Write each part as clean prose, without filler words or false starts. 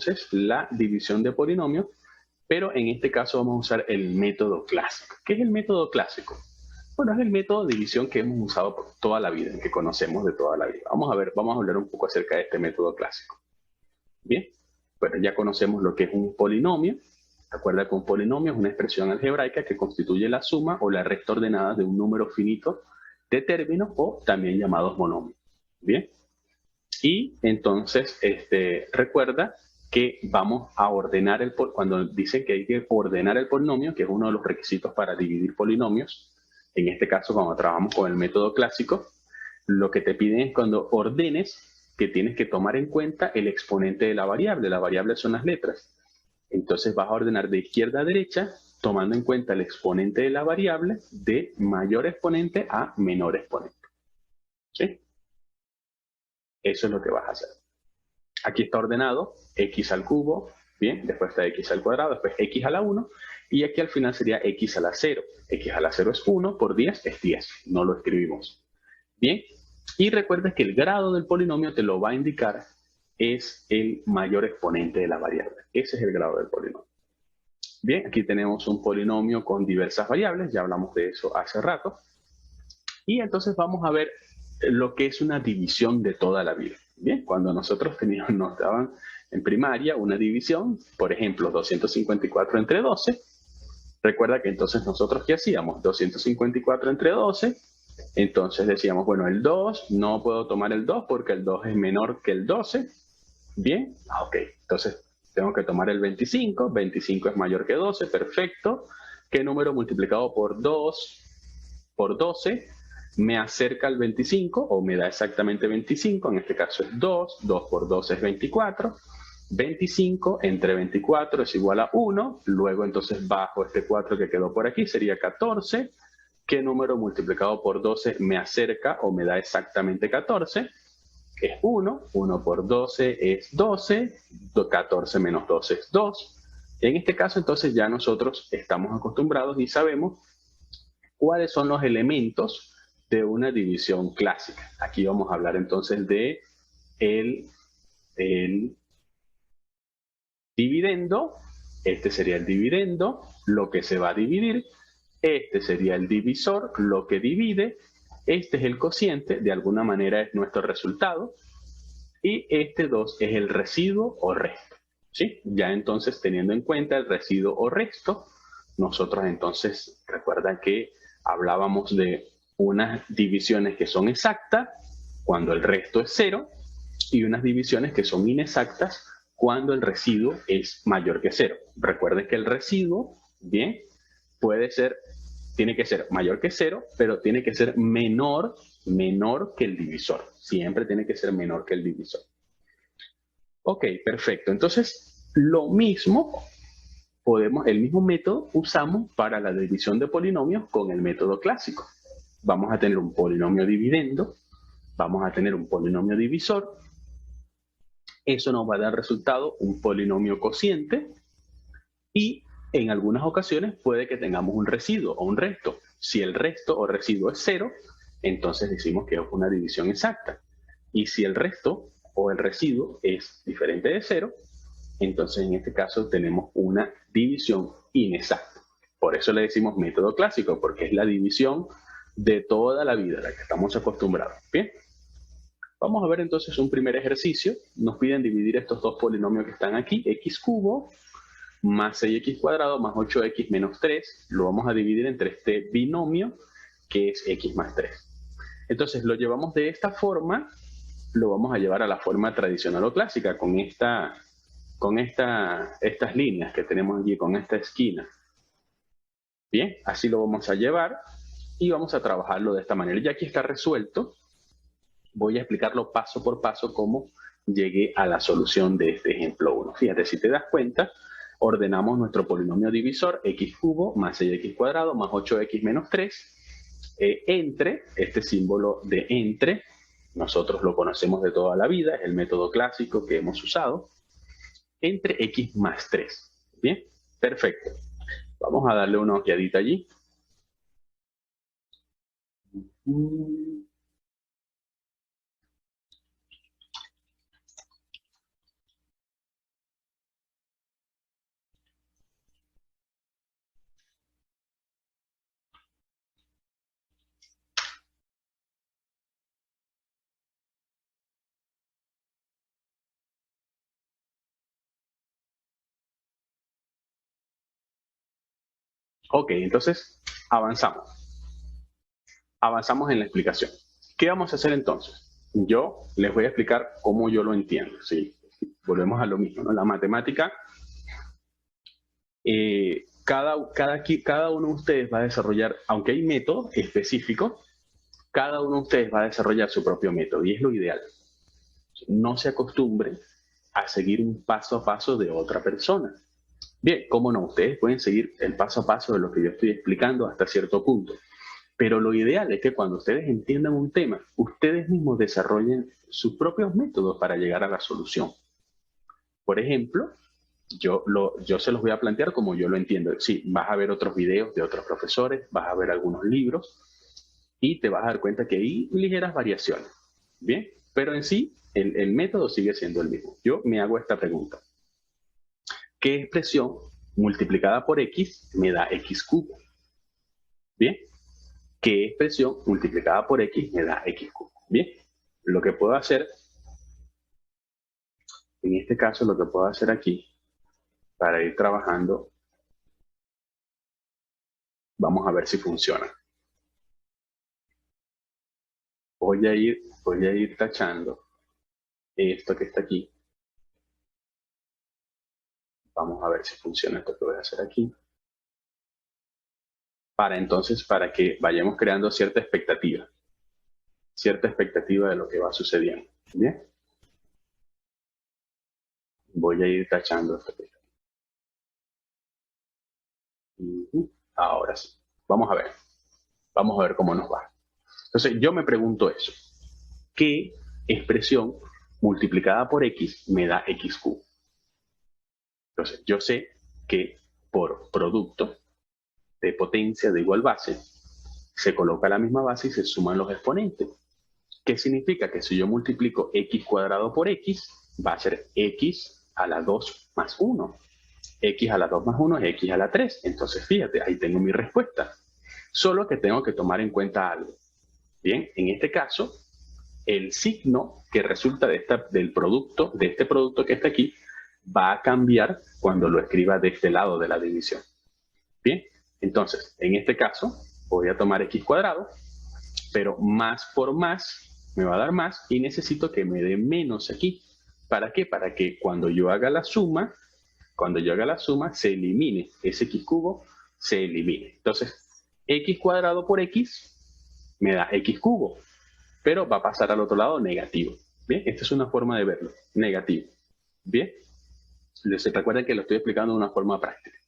entonces la división de polinomios, pero en este caso vamos a usar el método clásico. ¿Qué es el método clásico? Bueno, es el método de división que hemos usado por toda la vida, que conocemos de toda la vida. Vamos a hablar un poco acerca de este método clásico. Bien, bueno, ya conocemos lo que es un polinomio. Recuerda que un polinomio es una expresión algebraica que constituye la suma o la resta ordenada de un número finito de términos o también llamados monomios. Bien, y entonces recuerda que vamos a ordenar cuando dicen que hay que ordenar el polinomio, que es uno de los requisitos para dividir polinomios, en este caso cuando trabajamos con el método clásico, lo que te piden es cuando ordenes que tienes que tomar en cuenta el exponente de la variable son las letras. Entonces vas a ordenar de izquierda a derecha, tomando en cuenta el exponente de la variable de mayor exponente a menor exponente. ¿Sí? Eso es lo que vas a hacer. Aquí está ordenado x al cubo, bien, después está x al cuadrado, después x a la 1, y aquí al final sería x a la 0. X a la 0 es 1 por 10 es 10, no lo escribimos. Bien, y recuerda que el grado del polinomio te lo va a indicar es el mayor exponente de la variable. Ese es el grado del polinomio. Bien, aquí tenemos un polinomio con diversas variables, ya hablamos de eso hace rato. Y entonces vamos a ver lo que es una división de toda la vida. Bien, cuando nosotros nos daban en primaria una división, por ejemplo, 254 entre 12, recuerda que entonces nosotros ¿qué hacíamos? 254 entre 12, entonces decíamos, bueno, el 2, no puedo tomar el 2 porque el 2 es menor que el 12. Bien, ok, entonces tengo que tomar el 25, 25 es mayor que 12, perfecto. ¿Qué número multiplicado por 2 por 12 me acerca al 25 o me da exactamente 25? En este caso es 2, 2 por 2 es 24. 25 entre 24 es igual a 1, luego entonces bajo este 4 que quedó por aquí, sería 14. ¿Qué número multiplicado por 12 me acerca o me da exactamente 14? Es 1, 1 por 12 es 12, 14 menos 12 es 2. En este caso entonces ya nosotros estamos acostumbrados y sabemos cuáles son los elementos de una división clásica. Aquí vamos a hablar entonces de el dividendo. Este sería el dividendo, lo que se va a dividir. Este sería el divisor, lo que divide. Este es el cociente, de alguna manera es nuestro resultado. Y este 2 es el residuo o resto. ¿Sí? Ya entonces, teniendo en cuenta el residuo o resto, nosotros entonces, recuerda que hablábamos de unas divisiones que son exactas cuando el resto es 0 y unas divisiones que son inexactas cuando el residuo es mayor que 0. Recuerden que el residuo, bien, tiene que ser mayor que 0, pero tiene que ser menor que el divisor. Siempre tiene que ser menor que el divisor. Ok, perfecto. Entonces, lo mismo el mismo método usamos para la división de polinomios con el método clásico. Vamos a tener un polinomio dividendo, vamos a tener un polinomio divisor. Eso nos va a dar resultado un polinomio cociente y en algunas ocasiones puede que tengamos un residuo o un resto. Si el resto o residuo es 0, entonces decimos que es una división exacta. Y si el resto o el residuo es diferente de 0, entonces en este caso tenemos una división inexacta. Por eso le decimos método clásico, porque es la división de toda la vida, a la que estamos acostumbrados. Bien, vamos a ver entonces un primer ejercicio. Nos piden dividir estos dos polinomios que están aquí, x cubo más 6x cuadrado más 8x menos 3, lo vamos a dividir entre este binomio que es x más 3. Entonces lo llevamos de esta forma, lo vamos a llevar a la forma tradicional o clásica con estas líneas que tenemos aquí, con esta esquina. Bien, así lo vamos a llevar y vamos a trabajarlo de esta manera. Ya aquí está resuelto, voy a explicarlo paso por paso cómo llegué a la solución de este ejemplo 1. Fíjate, si te das cuenta, ordenamos nuestro polinomio divisor x cubo más 6x cuadrado más 8x menos 3 entre, este símbolo de entre, nosotros lo conocemos de toda la vida, es el método clásico que hemos usado, entre x más 3. Bien, perfecto. Vamos a darle una ojeadita allí. Ok, entonces avanzamos. Avanzamos en la explicación. ¿Qué vamos a hacer entonces? Yo les voy a explicar cómo yo lo entiendo. ¿Sí? Volvemos a lo mismo, ¿no? La matemática, cada uno de ustedes va a desarrollar, aunque hay métodos específicos, cada uno de ustedes va a desarrollar su propio método y es lo ideal. No se acostumbren a seguir un paso a paso de otra persona. Bien, cómo no, ustedes pueden seguir el paso a paso de lo que yo estoy explicando hasta cierto punto. Pero lo ideal es que cuando ustedes entiendan un tema, ustedes mismos desarrollen sus propios métodos para llegar a la solución. Por ejemplo, yo se los voy a plantear como yo lo entiendo. Sí, vas a ver otros videos de otros profesores, vas a ver algunos libros y te vas a dar cuenta que hay ligeras variaciones. Bien, pero en sí, el método sigue siendo el mismo. Yo me hago esta pregunta. ¿Qué expresión multiplicada por x me da x cubo? Bien, ¿qué expresión multiplicada por x me da x cubo? Bien, lo que puedo hacer, en este caso, lo que puedo hacer aquí, para ir trabajando, vamos a ver si funciona. Voy a ir tachando esto que está aquí. Vamos a ver si funciona esto que voy a hacer aquí. Para que vayamos creando cierta expectativa de lo que va sucediendo. Bien. Voy a ir tachando esto que está aquí. Ahora sí. Vamos a ver cómo nos va. Entonces, yo me pregunto eso. ¿Qué expresión multiplicada por x me da x cubo? Entonces, yo sé que por producto de potencia de igual base, se coloca la misma base y se suman los exponentes. ¿Qué significa? Que si yo multiplico x cuadrado por x, va a ser x a la 2 más 1. X a la 2 más 1 es x a la 3. Entonces, fíjate, ahí tengo mi respuesta. Solo que tengo que tomar en cuenta algo. Bien, en este caso, el signo que resulta de este producto que está aquí, va a cambiar cuando lo escriba de este lado de la división. Bien, entonces, en este caso, voy a tomar x cuadrado, pero más por más me va a dar más y necesito que me dé menos aquí. ¿Para qué? Para que cuando yo haga la suma, se elimine ese x cubo, se elimine. Entonces, x cuadrado por x me da x cubo, pero va a pasar al otro lado negativo. Bien, esta es una forma de verlo, negativo. Bien, recuerden que lo estoy explicando de una forma práctica.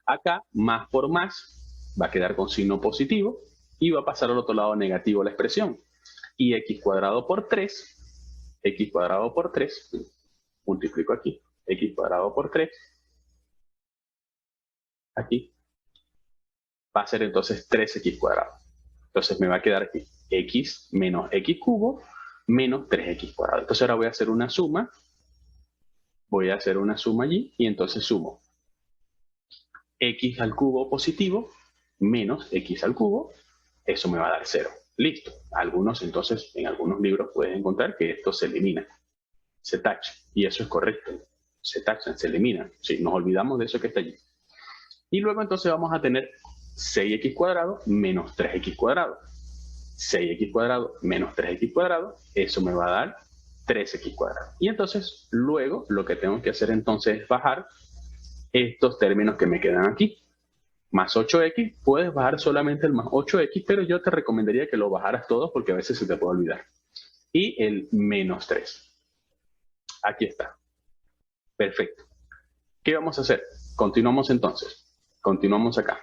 Acá, más por más, va a quedar con signo positivo y va a pasar al otro lado negativo la expresión. Y x cuadrado por 3, multiplico aquí, x cuadrado por 3, aquí, va a ser entonces 3x cuadrado. Entonces me va a quedar aquí x menos x cubo menos 3x cuadrado. Entonces ahora voy a hacer una suma. Voy a hacer una suma allí y entonces sumo x al cubo positivo menos x al cubo. Eso me va a dar 0. Listo. Entonces, en algunos libros puedes encontrar que esto se elimina. Se tacha. Y eso es correcto. Se tachan, se eliminan. Sí, nos olvidamos de eso que está allí. Y luego entonces vamos a tener 6x cuadrado menos 3x cuadrado. 6x cuadrado menos 3x cuadrado, eso me va a dar 3x cuadrado. Y entonces, luego, lo que tengo que hacer entonces es bajar estos términos que me quedan aquí. Más 8x, puedes bajar solamente el más 8x, pero yo te recomendaría que lo bajaras todos porque a veces se te puede olvidar. Y el menos 3. Aquí está. Perfecto. ¿Qué vamos a hacer? Continuamos entonces. Continuamos acá.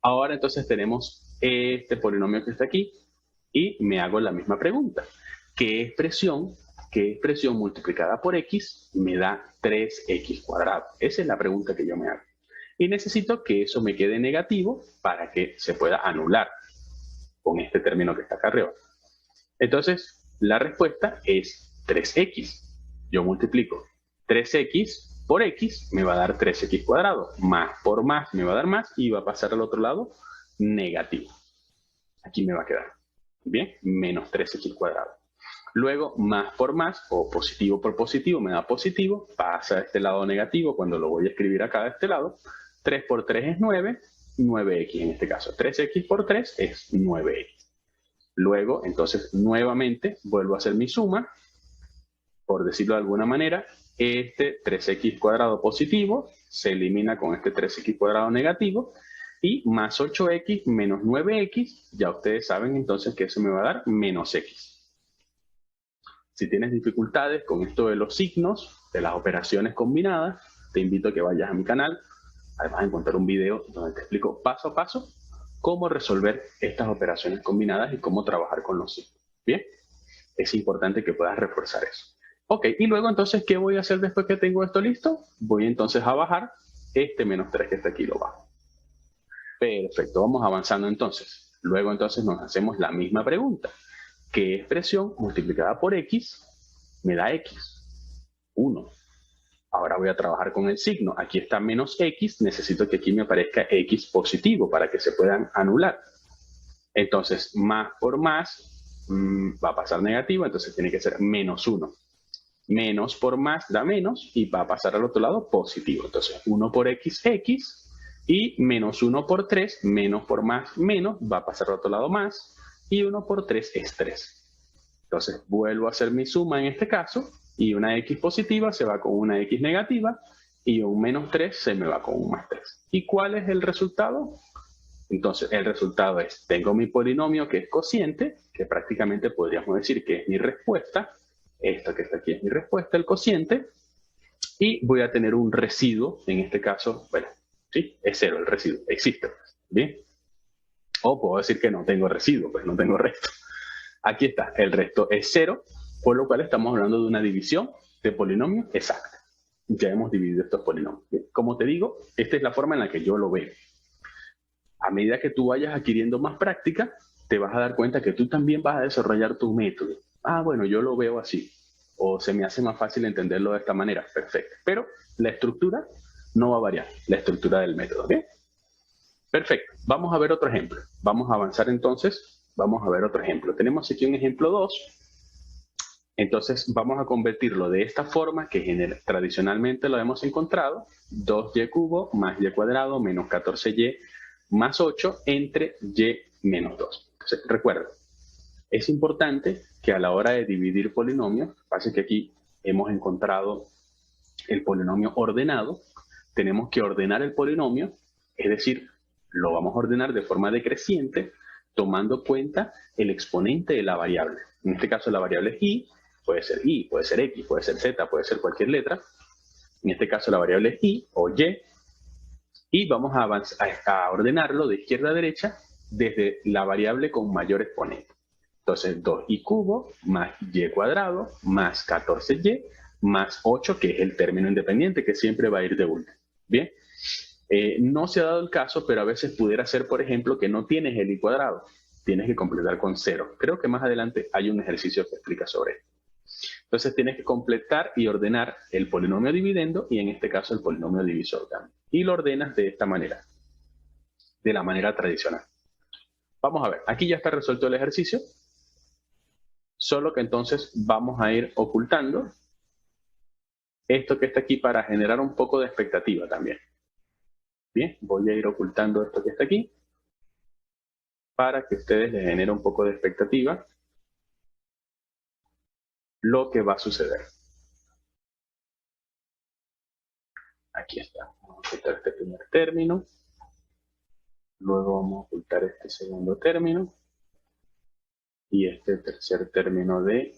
Ahora entonces tenemos este polinomio que está aquí y me hago la misma pregunta. ¿Qué expresión multiplicada por x me da 3x cuadrado? Esa es la pregunta que yo me hago. Y necesito que eso me quede negativo para que se pueda anular con este término que está acá arriba. Entonces, la respuesta es 3x. Yo multiplico 3x por x, me va a dar 3x cuadrado. Más por más me va a dar más y va a pasar al otro lado negativo. Aquí me va a quedar. Bien, menos 3x cuadrado. Luego, más por más, o positivo por positivo, me da positivo, pasa a este lado negativo cuando lo voy a escribir acá de este lado. 3 por 3 es 9, 9x en este caso. 3x por 3 es 9x. Luego, entonces, nuevamente vuelvo a hacer mi suma. Por decirlo de alguna manera, este 3x cuadrado positivo se elimina con este 3x cuadrado negativo. Y más 8x menos 9x, ya ustedes saben entonces que eso me va a dar menos x. Si tienes dificultades con esto de los signos, de las operaciones combinadas, te invito a que vayas a mi canal. Ahí vas a encontrar un video donde te explico paso a paso cómo resolver estas operaciones combinadas y cómo trabajar con los signos. Bien, es importante que puedas reforzar eso. Ok, y luego entonces, ¿qué voy a hacer después que tengo esto listo? Voy entonces a bajar este menos 3 que está aquí, lo bajo. Perfecto, vamos avanzando entonces. Luego entonces nos hacemos la misma pregunta. ¿Qué expresión multiplicada por x me da x? 1. Ahora voy a trabajar con el signo. Aquí está menos x, necesito que aquí me aparezca x positivo para que se puedan anular. Entonces, más por más va a pasar negativo, entonces tiene que ser menos 1. Menos por más da menos y va a pasar al otro lado positivo. Entonces, 1 por x, x. Y menos 1 por 3, menos por más, menos, va a pasar al otro lado más. Y 1 por 3 es 3. Entonces, vuelvo a hacer mi suma en este caso. Y una x positiva se va con una x negativa. Y un menos 3 se me va con un más 3. ¿Y cuál es el resultado? Entonces, el resultado es, tengo mi polinomio que es cociente, que prácticamente podríamos decir que es mi respuesta. Esto que está aquí es mi respuesta, el cociente. Y voy a tener un residuo, en este caso, bueno, sí, es 0 el residuo, existe. Bien. O puedo decir que no tengo residuo, pues no tengo resto. Aquí está, el resto es 0, por lo cual estamos hablando de una división de polinomios exacta. Ya hemos dividido estos polinomios. Bien. Como te digo, esta es la forma en la que yo lo veo. A medida que tú vayas adquiriendo más práctica, te vas a dar cuenta que tú también vas a desarrollar tu método. Ah, bueno, yo lo veo así. O se me hace más fácil entenderlo de esta manera. Perfecto. Pero la estructura no va a variar, la estructura del método. ¿Bien? Perfecto. Vamos a ver otro ejemplo. Vamos a avanzar entonces. Vamos a ver otro ejemplo. Tenemos aquí un ejemplo 2. Entonces vamos a convertirlo de esta forma que tradicionalmente lo hemos encontrado. 2y cubo más y cuadrado menos 14y más 8 entre y menos 2. Entonces, recuerda, es importante que a la hora de dividir polinomios, pasa que aquí hemos encontrado el polinomio ordenado, tenemos que ordenar el polinomio, es decir, lo vamos a ordenar de forma decreciente, tomando cuenta el exponente de la variable. En este caso la variable es y, puede ser x, puede ser z, puede ser cualquier letra. En este caso la variable es y o y. Y vamos a ordenarlo de izquierda a derecha desde la variable con mayor exponente. Entonces 2y cubo más y cuadrado más 14y más 8, que es el término independiente que siempre va a ir de último. Bien, no se ha dado el caso, pero a veces pudiera ser, por ejemplo, que no tienes el y cuadrado. Tienes que completar con 0. Creo que más adelante hay un ejercicio que explica sobre esto. Entonces tienes que completar y ordenar el polinomio dividendo y en este caso el polinomio divisor también. Y lo ordenas de esta manera, de la manera tradicional. Vamos a ver, aquí ya está resuelto el ejercicio, solo que entonces vamos a ir ocultando esto que está aquí para generar un poco de expectativa también. Bien, voy a ir ocultando esto que está aquí para que ustedes les genere un poco de expectativa lo que va a suceder. Aquí está. Vamos a ocultar este primer término. Luego vamos a ocultar este segundo término. Y este tercer término de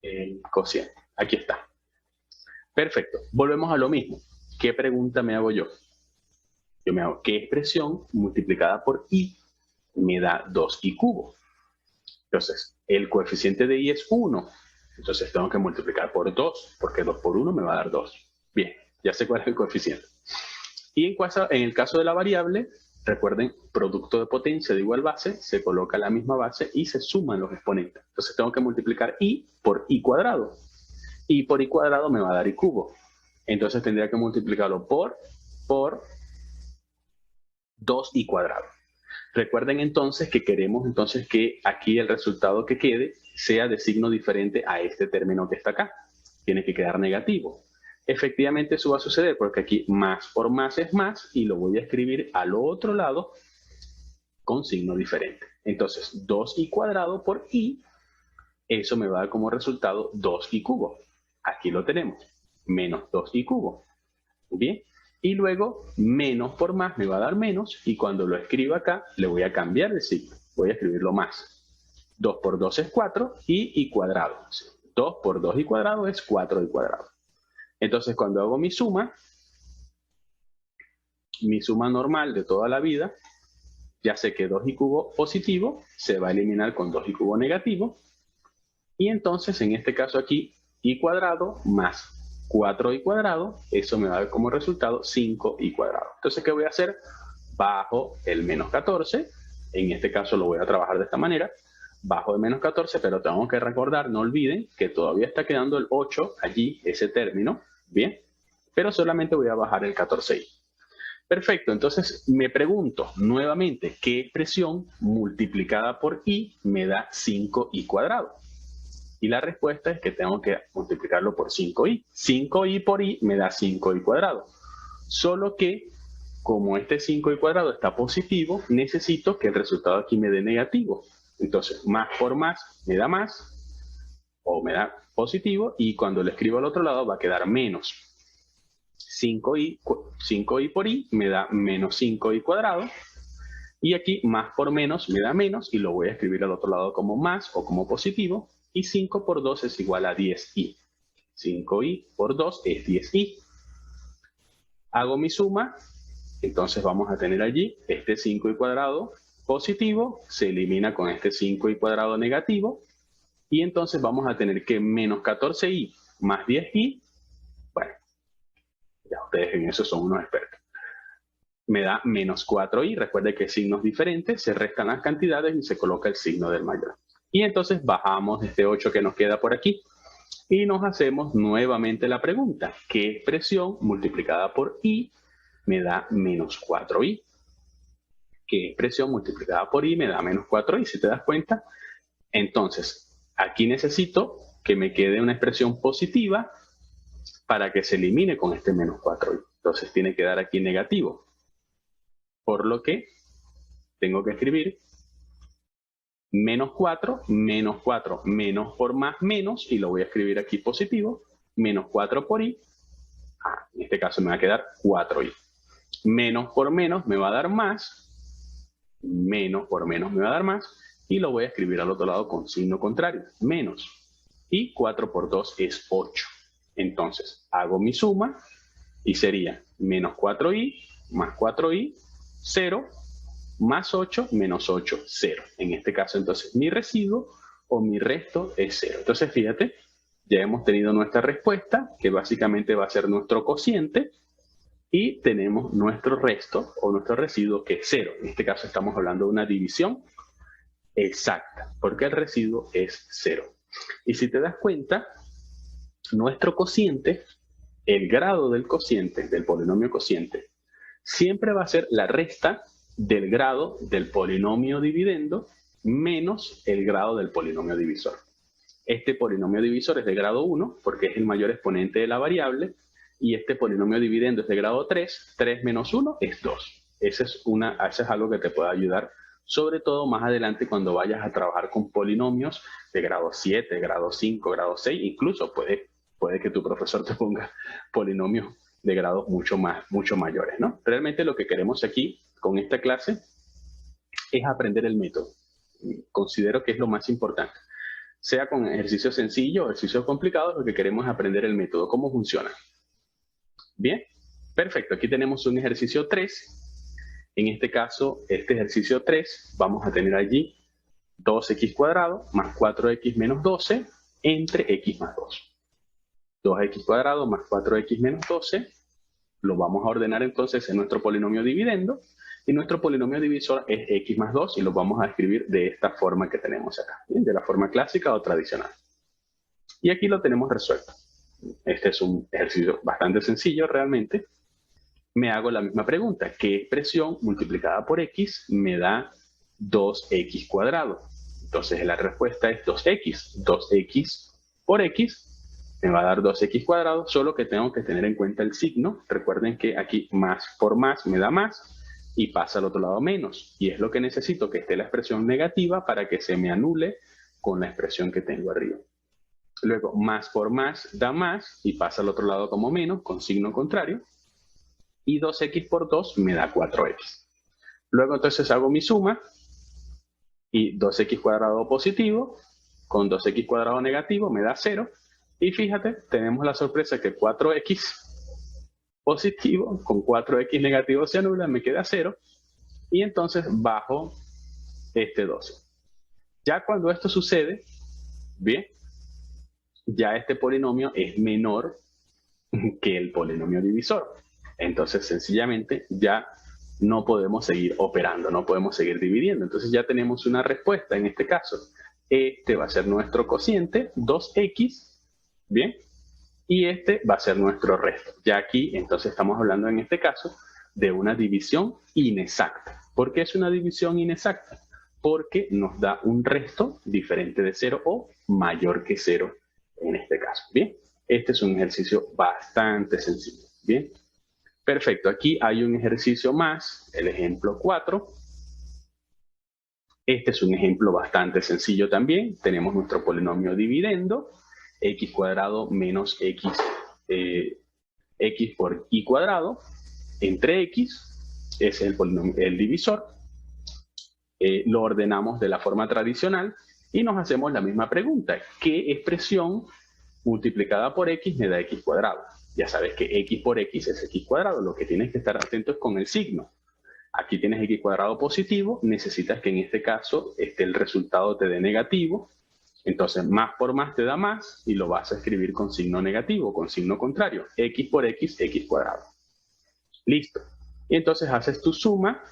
el cociente. Aquí está. Perfecto. Volvemos a lo mismo. ¿Qué pregunta me hago yo? Yo me hago, ¿qué expresión multiplicada por y me da 2y cubo? Entonces, el coeficiente de y es 1. Entonces tengo que multiplicar por 2, porque 2 por 1 me va a dar 2. Bien, ya sé cuál es el coeficiente. Y en el caso de la variable, recuerden, producto de potencia de igual base, se coloca la misma base y se suman los exponentes. Entonces tengo que multiplicar y por y cuadrado. Y por y cuadrado me va a dar y cubo. Entonces tendría que multiplicarlo por 2y cuadrado. Recuerden entonces que queremos entonces que aquí el resultado que quede sea de signo diferente a este término que está acá. Tiene que quedar negativo. Efectivamente eso va a suceder porque aquí más por más es más y lo voy a escribir al otro lado con signo diferente. Entonces 2i cuadrado por i, eso me va a dar como resultado 2i cubo. Aquí lo tenemos, menos 2i cubo. Bien, y luego menos por más me va a dar menos y cuando lo escriba acá le voy a cambiar el signo, voy a escribirlo más. 2 por 2 es 4 y cuadrado. 2 por 2i cuadrado es 4i cuadrado. Entonces cuando hago mi suma normal de toda la vida, ya sé que 2i cubo positivo se va a eliminar con 2i cubo negativo. Y entonces en este caso aquí i cuadrado más 4i cuadrado, eso me va a dar como resultado 5i cuadrado. Entonces, ¿qué voy a hacer? Bajo el menos 14, en este caso lo voy a trabajar de esta manera, bajo el menos 14, pero tengo que recordar, no olviden que todavía está quedando el 8 allí, ese término, bien, pero solamente voy a bajar el 14i. Perfecto, entonces me pregunto nuevamente, ¿qué expresión multiplicada por i me da 5i cuadrado? Y la respuesta es que tengo que multiplicarlo por 5i. 5i por i me da 5i cuadrado. Solo que, como este 5i cuadrado está positivo, necesito que el resultado aquí me dé negativo. Entonces, más por más me da más, o me da positivo, y cuando lo escribo al otro lado va a quedar menos. 5i por i me da menos 5i cuadrado. Y aquí más por menos me da menos, y lo voy a escribir al otro lado como más o como positivo. Y 5 por 2 es igual a 10i. 5i por 2 es 10i. Hago mi suma, entonces vamos a tener allí este 5i cuadrado positivo, se elimina con este 5i cuadrado negativo, y entonces vamos a tener que menos 14i más 10i, bueno, ya ustedes en eso son unos expertos, me da menos 4i, recuerde que signos diferentes, se restan las cantidades y se coloca el signo del mayor. Y entonces bajamos este 8 que nos queda por aquí y nos hacemos nuevamente la pregunta, ¿qué expresión multiplicada por i me da menos 4i? ¿Qué expresión multiplicada por i me da menos 4i? Si te das cuenta, entonces aquí necesito que me quede una expresión positiva para que se elimine con este menos 4i. Entonces tiene que dar aquí negativo. Por lo que tengo que escribir menos 4, menos 4, menos por más, menos, y lo voy a escribir aquí positivo, menos 4 por i, en este caso me va a quedar 4i. Menos por menos me va a dar más, menos por menos me va a dar más, y lo voy a escribir al otro lado con signo contrario, menos. Y 4 por 2 es 8. Entonces, hago mi suma, y sería menos 4i más 4i, 0, más 8 menos 8, 0. En este caso, entonces, mi residuo o mi resto es 0. Entonces, fíjate, ya hemos tenido nuestra respuesta, que básicamente va a ser nuestro cociente, y tenemos nuestro resto o nuestro residuo, que es 0. En este caso, estamos hablando de una división exacta, porque el residuo es 0. Y si te das cuenta, nuestro cociente, el grado del cociente, del polinomio cociente, siempre va a ser la resta del grado del polinomio dividendo menos el grado del polinomio divisor. Este polinomio divisor es de grado 1 porque es el mayor exponente de la variable, y este polinomio dividendo es de grado 3, 3 menos 1 es 2. Eso es algo que te puede ayudar, sobre todo más adelante cuando vayas a trabajar con polinomios de grado 7, grado 5, grado 6, incluso puede que tu profesor te ponga polinomios de grados mucho mayores, ¿no? Realmente lo que queremos aquí con esta clase es aprender el método. Considero que es lo más importante. Sea con ejercicios sencillos o ejercicios complicados, lo que queremos es aprender el método, cómo funciona. Bien, perfecto. Aquí tenemos un ejercicio 3. En este caso, este ejercicio 3, vamos a tener allí 2x cuadrado más 4x menos 12 entre x más 2. 2x cuadrado más 4x menos 12, lo vamos a ordenar entonces en nuestro polinomio dividendo, y nuestro polinomio divisor es x más 2, y lo vamos a escribir de esta forma que tenemos acá, ¿bien? De la forma clásica o tradicional. Y aquí lo tenemos resuelto. Este es un ejercicio bastante sencillo realmente. Me hago la misma pregunta, ¿qué expresión multiplicada por x me da 2x cuadrado? Entonces la respuesta es 2x. 2x por x me va a dar 2x cuadrado, solo que tengo que tener en cuenta el signo. Recuerden que aquí más por más me da más y pasa al otro lado menos. Y es lo que necesito, que esté la expresión negativa para que se me anule con la expresión que tengo arriba. Luego, más por más da más y pasa al otro lado como menos, con signo contrario. Y 2x por 2 me da 4x. Luego entonces hago mi suma y 2x cuadrado positivo con 2x cuadrado negativo me da 0. Y fíjate, tenemos la sorpresa que 4x positivo con 4x negativo se anula, me queda 0. Y entonces bajo este 12. Ya cuando esto sucede, bien, ya este polinomio es menor que el polinomio divisor. Entonces, sencillamente, ya no podemos seguir operando, no podemos seguir dividiendo. Entonces ya tenemos una respuesta en este caso. Este va a ser nuestro cociente, 2x, ¿bien? Y este va a ser nuestro resto. Ya aquí, entonces, estamos hablando en este caso de una división inexacta. ¿Por qué es una división inexacta? Porque nos da un resto diferente de 0 o mayor que 0 en este caso. Bien, este es un ejercicio bastante sencillo. Bien, perfecto. Aquí hay un ejercicio más, el ejemplo 4. Este es un ejemplo bastante sencillo también. Tenemos nuestro polinomio dividendo, x cuadrado menos x, x por y cuadrado, entre x, ese es el polinomio, el divisor. Lo ordenamos de la forma tradicional y nos hacemos la misma pregunta. ¿Qué expresión multiplicada por x me da x cuadrado? Ya sabes que x por x es x cuadrado. Lo que tienes que estar atento es con el signo. Aquí tienes x cuadrado positivo. Necesitas que en este caso el resultado te dé negativo. Entonces, más por más te da más y lo vas a escribir con signo negativo, con signo contrario. X por x, x cuadrado. Listo. Y entonces haces tu suma.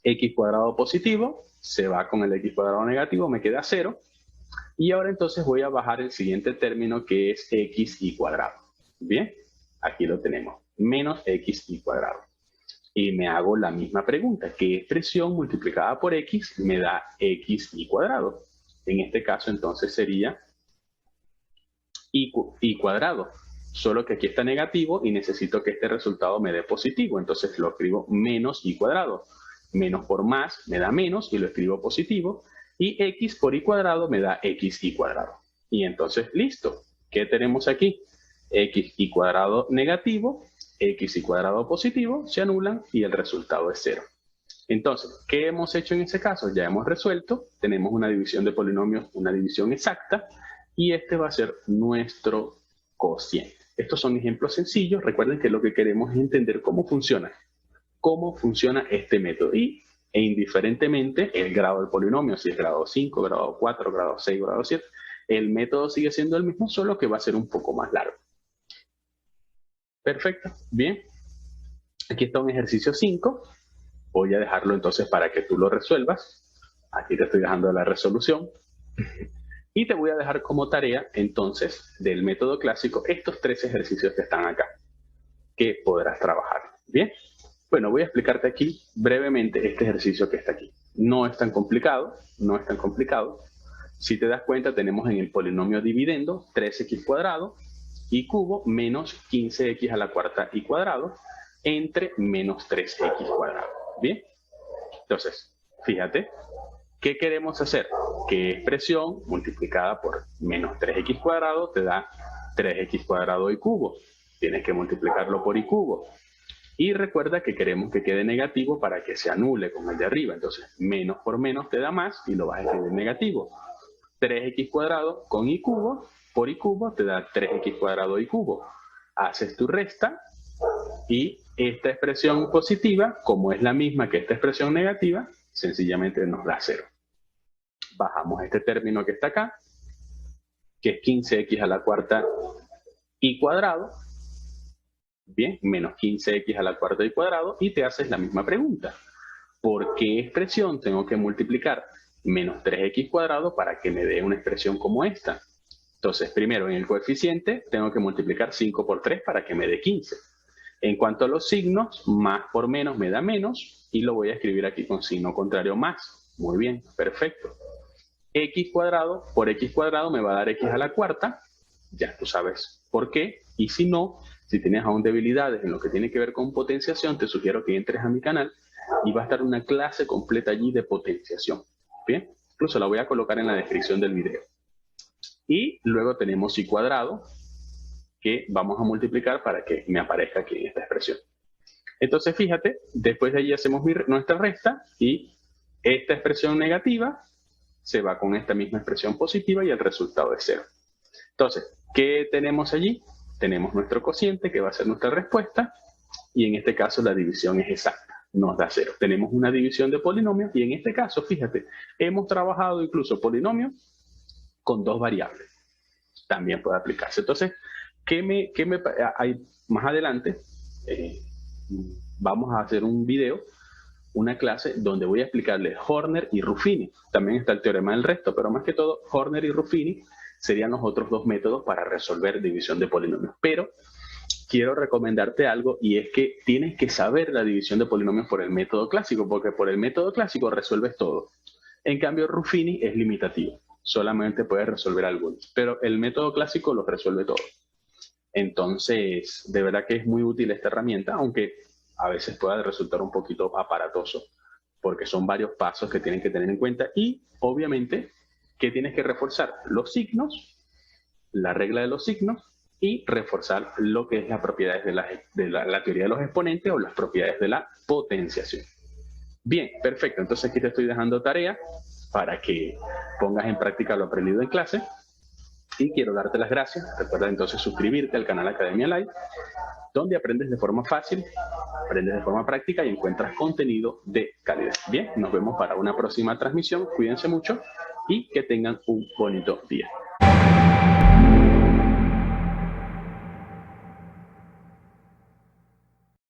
X cuadrado positivo se va con el x cuadrado negativo, me queda 0. Y ahora entonces voy a bajar el siguiente término que es x y cuadrado. Bien, aquí lo tenemos, menos x y cuadrado. Y me hago la misma pregunta, ¿qué expresión multiplicada por x me da x y cuadrado? En este caso entonces sería y cuadrado. Solo que aquí está negativo y necesito que este resultado me dé positivo. Entonces lo escribo menos y cuadrado. Menos por más me da menos y lo escribo positivo. Y x por y cuadrado me da x y cuadrado. Y entonces, listo. ¿Qué tenemos aquí? X y cuadrado negativo, x y cuadrado positivo se anulan y el resultado es 0. Entonces, ¿qué hemos hecho en ese caso? Ya hemos resuelto. Tenemos una división de polinomios, una división exacta. Y este va a ser nuestro cociente. Estos son ejemplos sencillos. Recuerden que lo que queremos es entender cómo funciona este método e indiferentemente el grado del polinomio, si es grado 5, grado 4, grado 6, grado 7, el método sigue siendo el mismo, solo que va a ser un poco más largo. Perfecto, bien. Aquí está un ejercicio 5. Voy a dejarlo entonces para que tú lo resuelvas. Aquí te estoy dejando la resolución. Y te voy a dejar como tarea entonces del método clásico estos 3 ejercicios que están acá, que podrás trabajar. Bien. Bueno, voy a explicarte aquí brevemente este ejercicio que está aquí. No es tan complicado, no es tan complicado. Si te das cuenta, tenemos en el polinomio dividendo 3x cuadrado y cubo menos 15x a la cuarta y cuadrado entre menos 3x cuadrado. ¿Bien? Entonces, fíjate, ¿qué queremos hacer? ¿Qué expresión multiplicada por menos 3x cuadrado te da 3x cuadrado y cubo? Tienes que multiplicarlo por y cubo. Y recuerda que queremos que quede negativo para que se anule con el de arriba. Entonces, menos por menos te da más y lo vas a escribir negativo. 3x cuadrado con y cubo por y cubo te da 3x cuadrado y cubo. Haces tu resta y esta expresión positiva, como es la misma que esta expresión negativa, sencillamente nos da 0. Bajamos este término que está acá, que es 15x a la cuarta y cuadrado. Bien, menos 15x a la cuarta y cuadrado, y te haces la misma pregunta. ¿Por qué expresión tengo que multiplicar menos 3x cuadrado para que me dé una expresión como esta? Entonces, primero, en el coeficiente tengo que multiplicar 5 por 3 para que me dé 15. En cuanto a los signos, más por menos me da menos, y lo voy a escribir aquí con signo contrario más. Muy bien, perfecto. X cuadrado por x cuadrado me va a dar x a la cuarta. ya tú sabes por qué. Y si no, si tienes aún debilidades en lo que tiene que ver con potenciación, te sugiero que entres a mi canal y va a estar una clase completa allí de potenciación. Bien, incluso la voy a colocar en la descripción del video. Y luego tenemos y cuadrado, que vamos a multiplicar para que me aparezca aquí en esta expresión. Entonces, fíjate, después de allí hacemos nuestra resta y esta expresión negativa se va con esta misma expresión positiva y el resultado es 0. Entonces, ¿qué tenemos allí? Tenemos nuestro cociente, que va a ser nuestra respuesta, y en este caso la división es exacta, nos da 0. Tenemos una división de polinomios, y en este caso, fíjate, hemos trabajado incluso polinomios con 2 variables. También puede aplicarse. Entonces, hay más adelante, vamos a hacer un video, una clase donde voy a explicarles Horner y Ruffini. También está el teorema del resto, pero más que todo, Horner y Ruffini serían los otros 2 métodos para resolver división de polinomios. Pero quiero recomendarte algo, y es que tienes que saber la división de polinomios por el método clásico, porque por el método clásico resuelves todo. En cambio, Ruffini es limitativo. Solamente puedes resolver algunos, pero el método clásico los resuelve todo. Entonces, de verdad que es muy útil esta herramienta, aunque a veces pueda resultar un poquito aparatoso, porque son varios pasos que tienen que tener en cuenta. Y, obviamente, ¿qué tienes que reforzar? Los signos, la regla de los signos, y reforzar lo que es las propiedades de la teoría de los exponentes o las propiedades de la potenciación. Bien, perfecto. Entonces aquí te estoy dejando tarea para que pongas en práctica lo aprendido en clase. Y quiero darte las gracias. Recuerda entonces suscribirte al canal Academia Live, donde aprendes de forma fácil, aprendes de forma práctica y encuentras contenido de calidad. Bien, nos vemos para una próxima transmisión. Cuídense mucho y que tengan un bonito día.